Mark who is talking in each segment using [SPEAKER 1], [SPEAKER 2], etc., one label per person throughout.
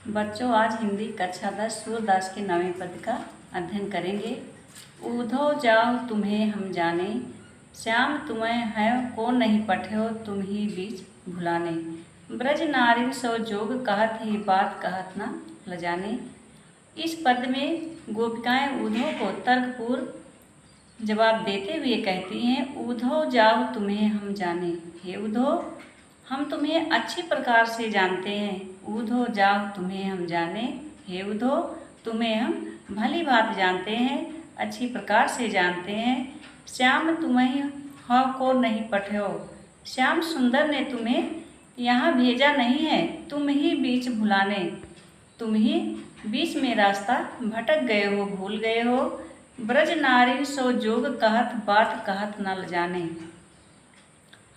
[SPEAKER 1] बच्चों, आज हिंदी कक्षा 10 सूरदास के 9वें पद का अध्ययन करेंगे। ऊधो जाओ तुम्हें हम जाने, श्याम तुम्हें है को नहीं पठ्यो तुम ही बीच भुलाने। ब्रज नारी सो जोग कहत ही बात कहत न लजाने। इस पद में गोपिकाएं ऊधो को तर्कपूर्ण जवाब देते हुए कहती हैं, ऊधो जाओ तुम्हें हम जाने। हे ऊधो, हम तुम्हें अच्छी प्रकार से जानते हैं। ऊधो जाओ तुम्हें हम जाने। हे ऊधो, तुम्हें हम भली भांति जानते हैं, अच्छी प्रकार से जानते हैं। श्याम तुम्हें हो को नहीं पठ्यो, श्याम सुंदर ने तुम्हें यहाँ भेजा नहीं है, तुम ही बीच भुलाने। तुम ही बीच में रास्ता भटक गए हो, भूल गए हो। ब्रज नारी सो जोग कहत बात कहत न जाने।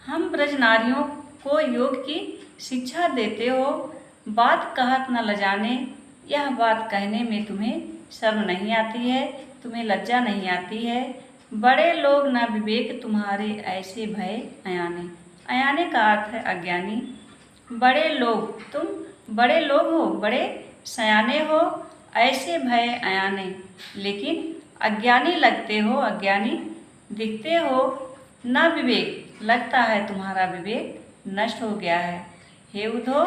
[SPEAKER 1] हम ब्रज नारियों को योग की शिक्षा देते हो, बात कहत न लजाने। यह बात कहने में तुम्हें शर्म नहीं आती है, तुम्हें लज्जा नहीं आती है। बड़े लोग न विवेक तुम्हारे ऐसे भय अयाने। अयाने का अर्थ है अज्ञानी। बड़े लोग, तुम बड़े लोग हो, बड़े सयाने हो, ऐसे भय अयाने, लेकिन अज्ञानी लगते हो, अज्ञानी दिखते हो। न विवेक, लगता है तुम्हारा विवेक नष्ट हो गया है। हे ऊधो,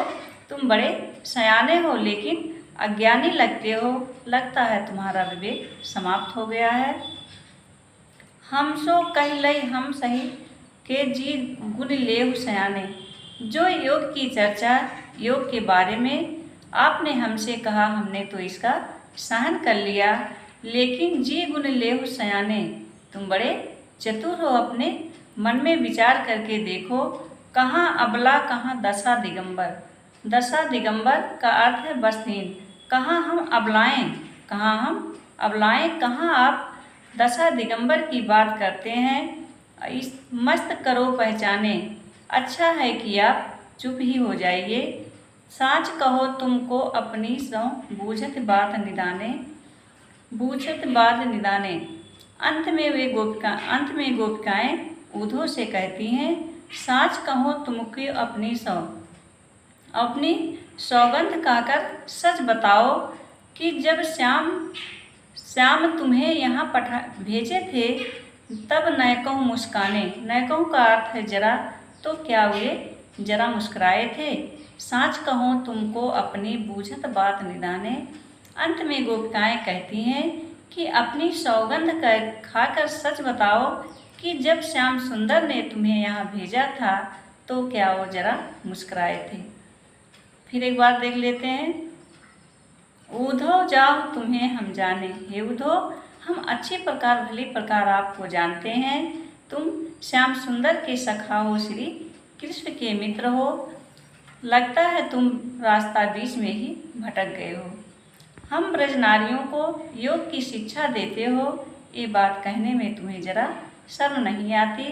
[SPEAKER 1] तुम बड़े सयाने हो, लेकिन अज्ञानी लगते हो, लगता है तुम्हारा विवेक समाप्त हो गया है। हम सो कह लई हम सही के जी गुण लेहु सयाने। जो योग की चर्चा, योग के बारे में आपने हमसे कहा, हमने तो इसका सहन कर लिया, लेकिन जी गुण लेहु सयाने, तुम बड़े चतुर हो। अपने मन में विचार करके देखो, कहाँ अबला कहाँ दशा दिगंबर। दशा दिगंबर का अर्थ है वस्त्रहीन। कहाँ हम अबलाएं, कहाँ हम अबलाएं, कहाँ आप दशा दिगंबर की बात करते हैं। इस मस्त करो पहचाने, अच्छा है कि आप चुप ही हो जाइए। साँच कहो तुमको अपनी सौ बूझत बात निदाने। बूझत बात निदाने, अंत में गोपिकाएं ऊधो से कहती हैं, साँच कहो तुमको अपनी सौगंध कहकर सच बताओ कि जब श्याम तुम्हें यहाँ भेजे थे, तब नैकहु मुस्काने। नैकहु का अर्थ है जरा, तो क्या वे जरा मुस्कुराए थे। साँच कहो तुमको अपनी बूझत बात निदाने। अंत में गोपिकाएं कहती हैं कि अपनी सौगंध खाकर सच बताओ कि जब श्याम सुंदर ने तुम्हें यहाँ भेजा था, तो क्या वो जरा मुस्कुराए थे। फिर एक बार देख लेते हैं। ऊधो जाओ तुम्हें हम जाने। हे ऊधो, हम अच्छी प्रकार भली प्रकार आपको जानते हैं। तुम श्याम सुंदर के सखा हो, श्री कृष्ण के मित्र हो। लगता है तुम रास्ता बीच में ही भटक गए हो। हम ब्रज नारियों को योग की शिक्षा देते हो, ये बात कहने में तुम्हें जरा शर्म नहीं आती।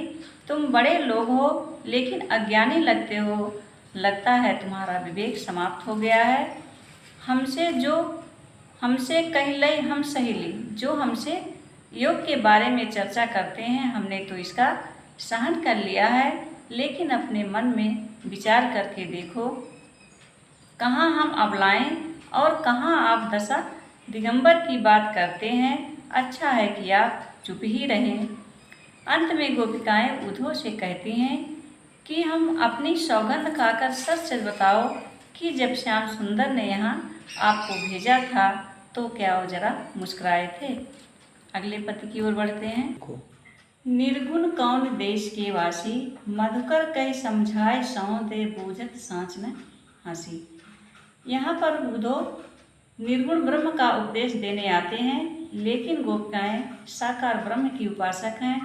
[SPEAKER 1] तुम बड़े लोग हो, लेकिन अज्ञानी लगते हो, लगता है तुम्हारा विवेक समाप्त हो गया है। हमसे कह लई हम सहेली, जो हमसे योग के बारे में चर्चा करते हैं, हमने तो इसका सहन कर लिया है, लेकिन अपने मन में विचार करके देखो, कहाँ हम अबलाएं और कहाँ आप दशा दिगंबर की बात करते हैं। अच्छा है कि आप चुप ही रहें। अंत में गोपिकाएं ऊधो से कहती हैं कि हम अपनी सौगंध खाकर सच सच बताओ कि जब श्याम सुंदर ने यहाँ आपको भेजा था, तो क्या वो जरा मुस्कुराए थे। अगले पद की ओर बढ़ते हैं। निर्गुण कौन देश के वासी, मधुकर कह समझाए सौ दे बूझत साँच न हंसी। यहाँ पर ऊधो निर्गुण ब्रह्म का उपदेश देने आते हैं, लेकिन गोपिकाएं साकार ब्रह्म की उपासक हैं।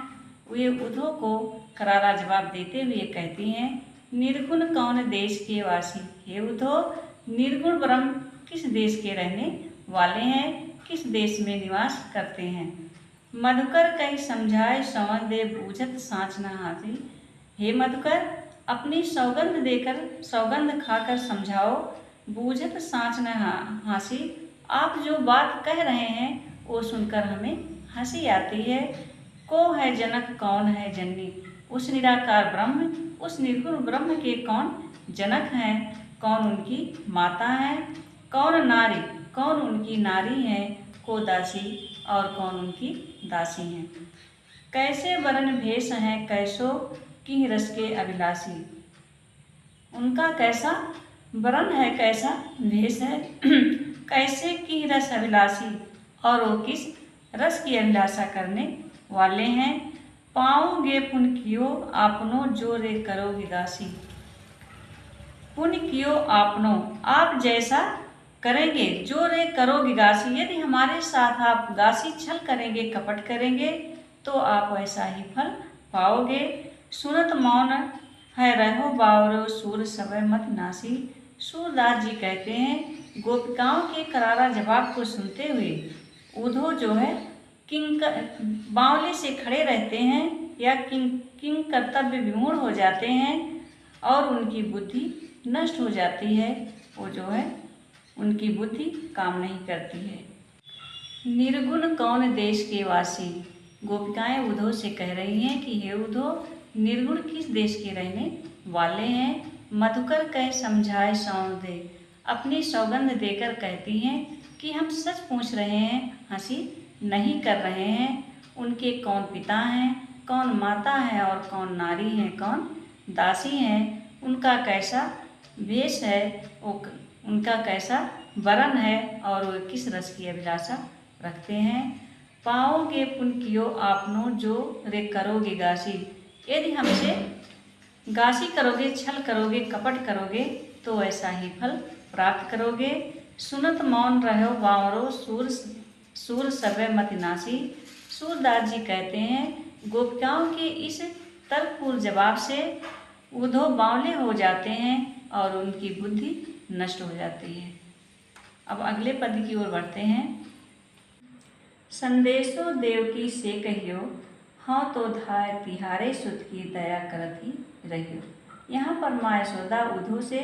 [SPEAKER 1] वे ऊधो को करारा जवाब देते हुए कहती हैं, निर्गुण कौन देश के वासी। हे ऊधो, निर्गुण ब्रह्म किस देश के रहने वाले हैं, किस देश में निवास करते हैं। मधुकर कहीं समझाए संवत दे बूझत साँच न हासी। हे मधुकर, अपनी सौगंध देकर, सौगंध खाकर समझाओ, बूझत साँच न हासी। आप जो बात कह रहे हैं वो सुनकर हमें हंसी आती है। को है जनक कौन है जननी, उस निराकार ब्रह्म, उस निर्गुण ब्रह्म के कौन जनक हैं, कौन उनकी माता हैं। कौन नारी, कौन उनकी नारी है, को दासी और कौन उनकी दासी हैं। कैसे वरण भेष हैं, कैसो की रस के अभिलाषी। उनका कैसा वरण है, कैसा भेष है, कैसे की रस अभिलाषी, और वो किस रस की अभिलाषा करने वाले हैं। पाओगे पुण्य कियो आपनो, जो रे करोगे दासी। पुण्य कियो आपनो, आप जैसा करेंगे, जो रे करोगे गासी, यदि हमारे साथ आप गासी छल करेंगे, कपट करेंगे, तो आप ऐसा ही फल पाओगे। सुनत मौन है रहो बावरो, सूर समय मत नासी। सूरदास जी कहते हैं, गोपिकाओं के करारा जवाब को सुनते हुए उद्धव जो है बावले से खड़े रहते हैं या किंग कर्तव्य विमूढ़ हो जाते हैं और उनकी बुद्धि नष्ट हो जाती है। वो जो है उनकी बुद्धि काम नहीं करती है। निर्गुण कौन देश के वासी। गोपिकाएं उद्धव से कह रही हैं कि हे उद्धव, निर्गुण किस देश के रहने वाले हैं। मधुकर कह समझाए सौंद दे, अपनी सौगंध देकर कहती हैं कि हम सच पूछ रहे हैं, हंसी नहीं कर रहे हैं। उनके कौन पिता हैं, कौन माता है और कौन नारी हैं, कौन दासी हैं। उनका कैसा वेश है, उनका कैसा वरण है और वो किस रस की अभिलाषा रखते हैं। पाओगे पुण्य कियो आपनो, जो रे करोगे गासी। यदि हमसे गासी करोगे, छल करोगे, कपट करोगे, तो ऐसा ही फल प्राप्त करोगे। सुनत मौन रहो बावरो, सूर सबे मति नासी। सूरदास जी कहते हैं, गोपिकाओं के इस तर्कपूर्ण जवाब से उद्धव बावले हो जाते हैं और उनकी बुद्धि नष्ट हो जाती है। अब अगले पद की ओर बढ़ते हैं। संदेशो देवकी से कहियो, हाँ तो धाय तिहारे सुत की दया करती रहियो। यहाँ पर माँ यशोदा उद्धव से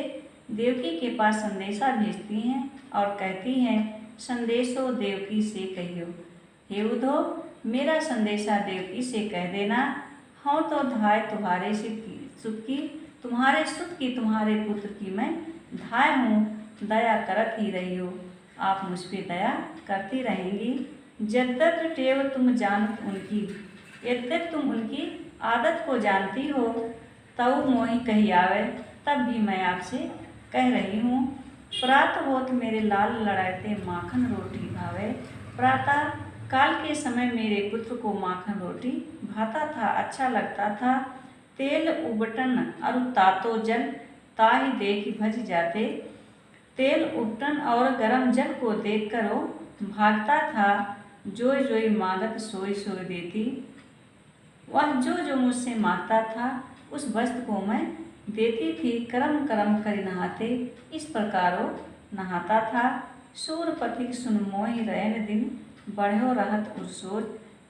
[SPEAKER 1] देवकी के पास संदेशा भेजती हैं और कहती हैं, संदेशो देवकी से कहियो, हे उद्धव मेरा संदेशा देवकी से कह देना। हाँ तो धाय तुम्हारे सुत की, तुम्हारे सुत की, तुम्हारे पुत्र की मैं धाय हूँ, दया करत ही रही हो, आप मुझ पर दया करती रहेंगी। जब तक टेव तुम जानत उनकी, यद्यप तुम उनकी आदत को जानती हो, तब मोहि कही आवे, तब भी मैं आपसे कह रही हूँ। प्रातः होत मेरे लाल लड़ाते माखन रोटी भावे। प्रातः काल के समय मेरे पुत्र को माखन रोटी भाता था, अच्छा लगता था। तेल उबटन अरु तातो जल, ताहि देख भज जाते। तेल उबटन और गरम जल को देखकर वो भागता था। जोय जोय मांगत सोई सोई देती। वह जो जो मुझसे मांगता था उस वस्तु को मैं देती थी। करम करम कर नहाते, इस प्रकार वो नहाता था। सूर पथिक सुन मोहि रैन दिन, बढ़ो रहत उर्सोज।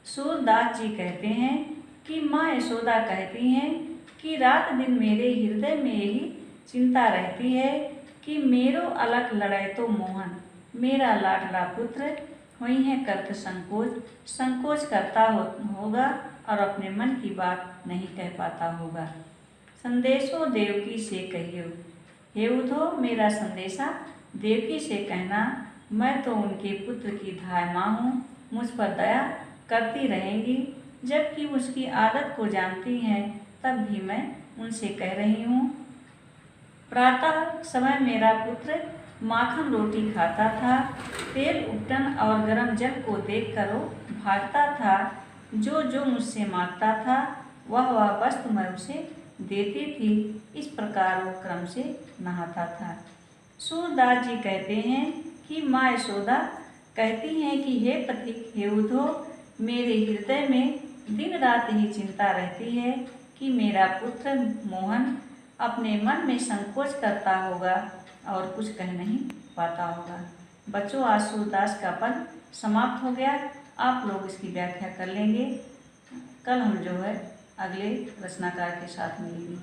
[SPEAKER 1] सूरदास जी कहते हैं कि माँ यशोदा कहती हैं कि रात दिन मेरे हृदय में यही चिंता रहती है कि मेरो अलग लड़ाई तो मोहन, मेरा लाडला पुत्र हुई है करत संकोच करता होगा और अपने मन की बात नहीं कह पाता होगा। संदेशो देवकी से कहियो, हे उद्धव मेरा संदेशा देवकी से कहना, मैं तो उनके पुत्र की धाय माँ हूँ, मुझ पर दया करती रहेंगी। जबकि उसकी आदत को जानती हैं, तब भी मैं उनसे कह रही हूँ। प्रातः समय मेरा पुत्र माखन रोटी खाता था। तेल उपटन और गरम जल को देखकर वो भागता था। जो जो मुझसे मांगता था वह वस्तु मैं उसे देती थी। इस प्रकार वो क्रम से नहाता था। सूरदास जी कहते हैं कि माँ यशोदा कहती हैं कि हे पथिक, हे उद्धव, मेरे हृदय में दिन रात ही चिंता रहती है कि मेरा पुत्र मोहन अपने मन में संकोच करता होगा और कुछ कह नहीं पाता होगा। बच्चों, आज सूरदास का पद समाप्त हो गया। आप लोग इसकी व्याख्या कर लेंगे। कल हम जो है अगले रचनाकार के साथ मिलेंगे।